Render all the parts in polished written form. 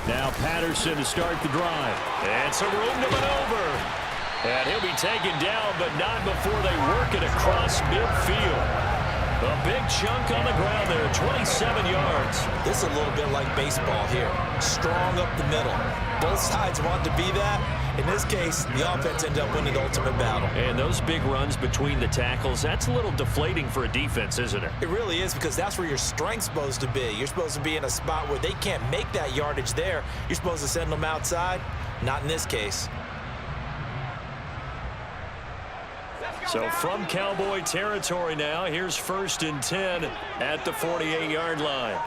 Now Patterson to start the drive. And some room to maneuver. And he'll be taken down, but not before they work it across midfield. A big chunk on the ground there, 27 yards. This is a little bit like baseball here. Strong up the middle. Both sides want to be that. In this case, the offense ended up winning the ultimate battle. And those big runs between the tackles, that's a little deflating for a defense, isn't it? It really is, because that's where your strength's supposed to be. You're supposed to be in a spot where they can't make that yardage there. You're supposed to send them outside. Not in this case. So from Cowboy territory now, here's 1st and 10 at the 48-yard line.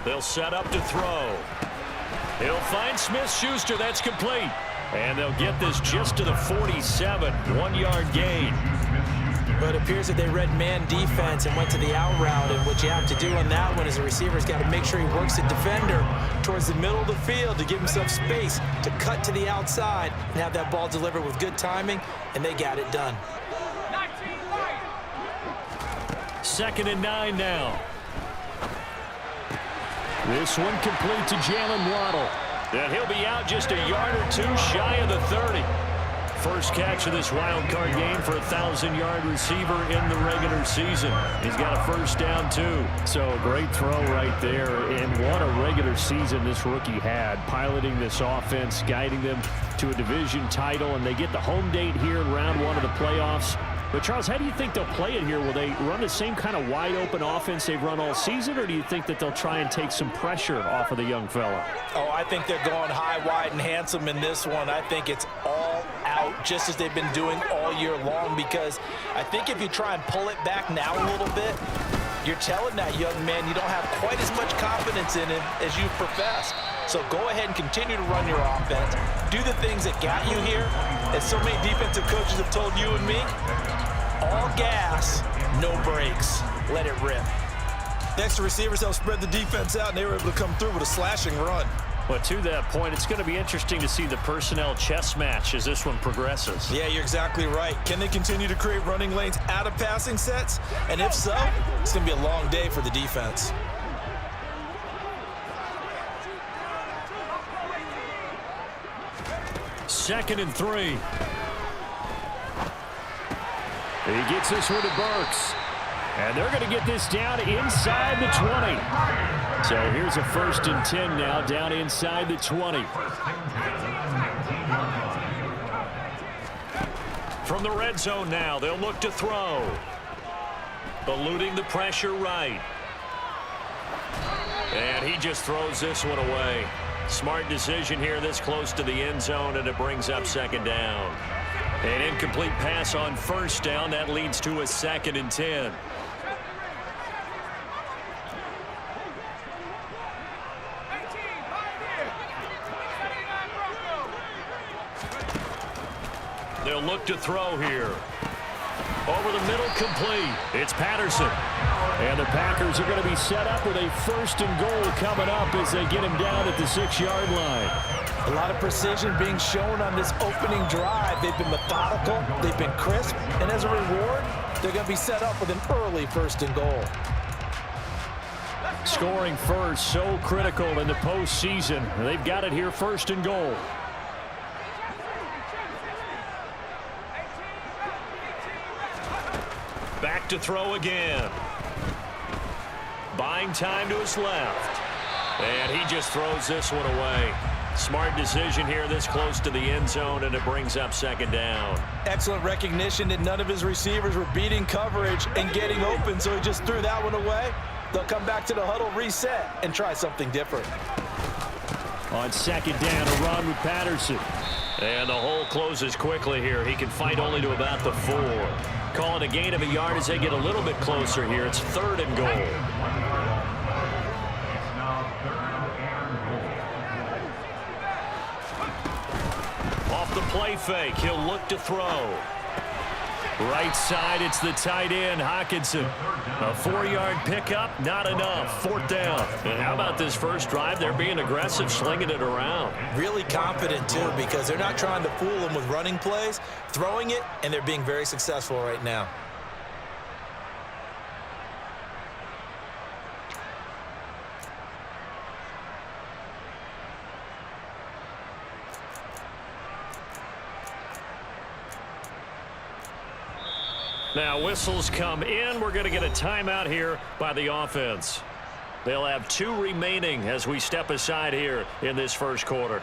They'll set up to throw. He'll find Smith-Schuster. That's complete. And they'll get this just to the 47, 1-yard gain. But it appears that they read man defense and went to the out route. And what you have to do on that one is the receiver's got to make sure he works the defender towards the middle of the field to give himself space to cut to the outside and have that ball delivered with good timing, and they got it done. 2nd and 9 now. This one complete to Jalen Waddle. And he'll be out just a yard or two shy of the 30. First catch of this wild card game for a 1,000-yard receiver in the regular season. He's got a first down, too. So a great throw right there. And what a regular season this rookie had, piloting this offense, guiding them to a division title. And they get the home date here in round 1 of the playoffs. But, Charles, how do you think they'll play it here? Will they run the same kind of wide-open offense they've run all season, or do you think that they'll try and take some pressure off of the young fella? Oh, I think they're going high, wide, and handsome in this one. I think it's all out, just as they've been doing all year long, because I think if you try and pull it back now a little bit, you're telling that young man you don't have quite as much confidence in him as you profess. So go ahead and continue to run your offense. Do the things that got you here. As so many defensive coaches have told you and me, all gas, no brakes. Let it rip. The extra receivers helped spread the defense out, and they were able to come through with a slashing run. But to that point, it's going to be interesting to see the personnel chess match as this one progresses. Yeah, you're exactly right. Can they continue to create running lanes out of passing sets? And if so, it's going to be a long day for the defense. Second and 3. He gets this one to Burks. And they're going to get this down inside the 20. So here's a 1st and 10 now, down inside the 20. From the red zone now, they'll look to throw. Eluding the pressure right. And he just throws this one away. Smart decision here this close to the end zone, and it brings up 2nd down. An incomplete pass on 1st down. That leads to a 2nd and 10. They'll look to throw here. Over the middle, complete. It's Patterson. And the Packers are going to be set up with a 1st and goal coming up as they get him down at the 6-yard line. A lot of precision being shown on this opening drive. They've been methodical, they've been crisp, and as a reward, they're going to be set up with an early 1st and goal. Scoring first, so critical in the postseason. They've got it here, 1st and goal. Back to throw again. Buying time to his left. And he just throws this one away. Smart decision here this close to the end zone, and it brings up 2nd down. Excellent recognition that none of his receivers were beating coverage and getting open, so he just threw that one away. They'll come back to the huddle, reset, and try something different. On 2nd down, a run with Patterson. And the hole closes quickly here. He can fight only to about the 4. Call it a gain of a yard as they get a little bit closer here. It's 3rd and goal. Off the play fake, he'll look to throw. Right side, it's the tight end, Hockenson. A 4-yard pickup, not enough. 4th down. And how about this first drive? They're being aggressive, slinging it around. Really confident, too, because they're not trying to fool them with running plays, throwing it, and they're being very successful right now. Now whistles come in. We're going to get a timeout here by the offense. They'll have 2 remaining as we step aside here in this first quarter.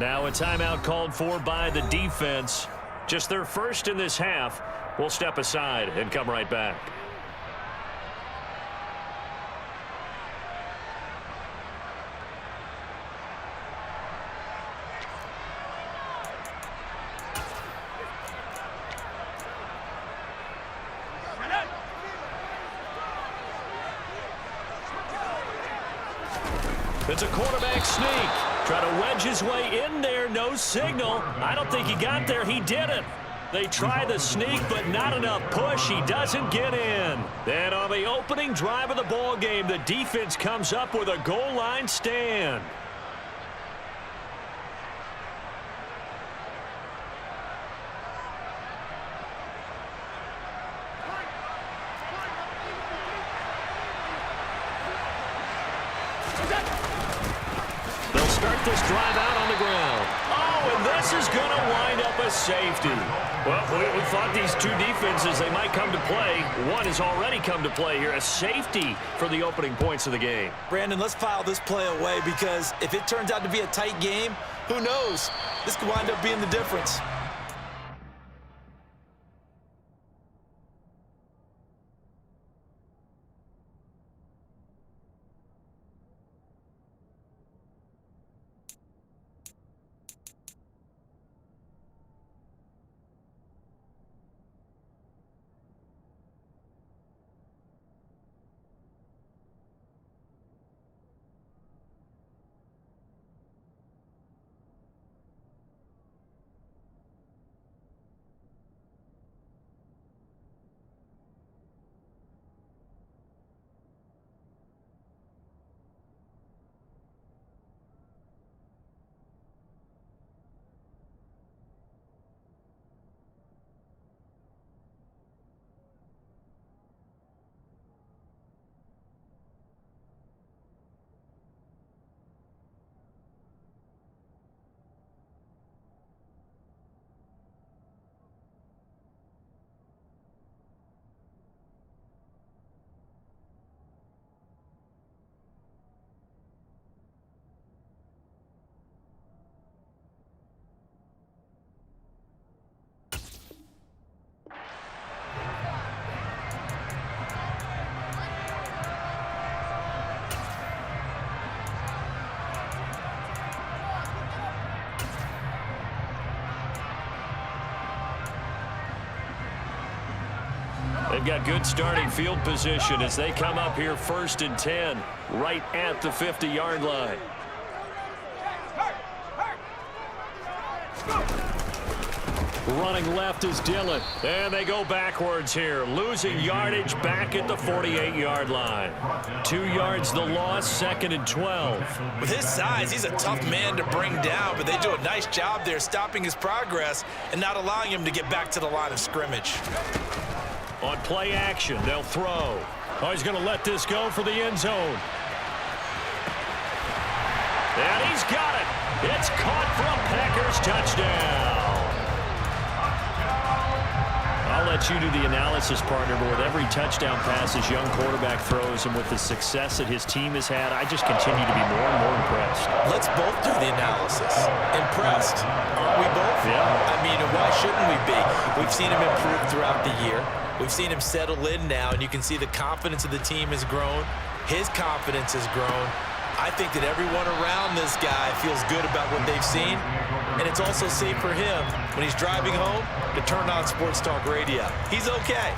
Now a timeout called for by the defense. Just their first in this half. We'll step aside and come right back. It's a quarterback sneak. Try to wedge his way in there. No signal. I don't think he got there. He didn't. They try the sneak, but not enough push. He doesn't get in. Then on the opening drive of the ball game, the defense comes up with a goal line stand. Start this drive out on the ground. Oh, and this is going to wind up a safety. Well, we thought these two defenses, they might come to play. One has already come to play here, a safety for the opening points of the game. Brandon, let's file this play away because if it turns out to be a tight game, who knows? This could wind up being the difference. They've got good starting field position as they come up here 1st and 10, right at the 50-yard line. Running left is Dillon. And they go backwards here, losing yardage back at the 48-yard line. 2 yards the loss, 2nd and 12. With his size, he's a tough man to bring down, but they do a nice job there stopping his progress and not allowing him to get back to the line of scrimmage. On play action, they'll throw. Oh, he's going to let this go for the end zone. And he's got it. It's caught from Packers, touchdown. I'll let you do the analysis, partner, but with every touchdown pass his young quarterback throws and with the success that his team has had, I just continue to be more and more impressed. Let's both do the analysis. Impressed. Aren't we both? Yeah. I mean, why shouldn't we be? We've seen him improve throughout the year. We've seen him settle in now, and you can see the confidence of the team has grown. His confidence has grown. I think that everyone around this guy feels good about what they've seen, and it's also safe for him when he's driving home to turn on Sports Talk Radio. He's okay.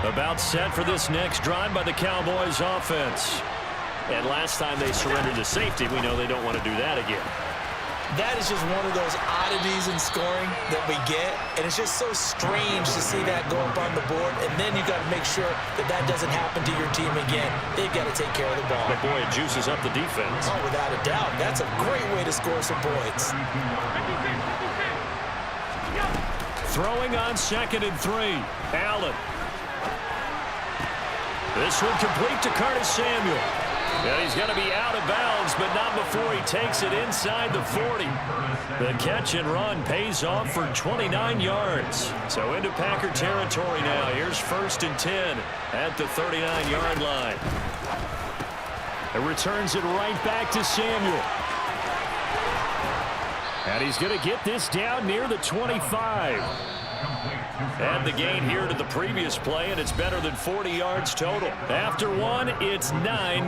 About set for this next drive by the Cowboys offense. And last time they surrendered to safety, we know they don't want to do that again. That is just one of those oddities in scoring that we get, and it's just so strange to see that go up on the board, and then you got to make sure that that doesn't happen to your team again. They've got to take care of the ball. But boy, it juices up the defense. Oh, without a doubt. That's a great way to score some points. Throwing on 2nd and 3. Allen. This one complete to Curtis Samuel. And he's going to be out of bounds, but not before he takes it inside the 40. The catch and run pays off for 29 yards. So into Packer territory now. Here's 1st and 10 at the 39-yard line. It returns it right back to Samuel. And he's going to get this down near the 25. And the gain here to the previous play, and it's better than 40 yards total. After one, it's 9-0.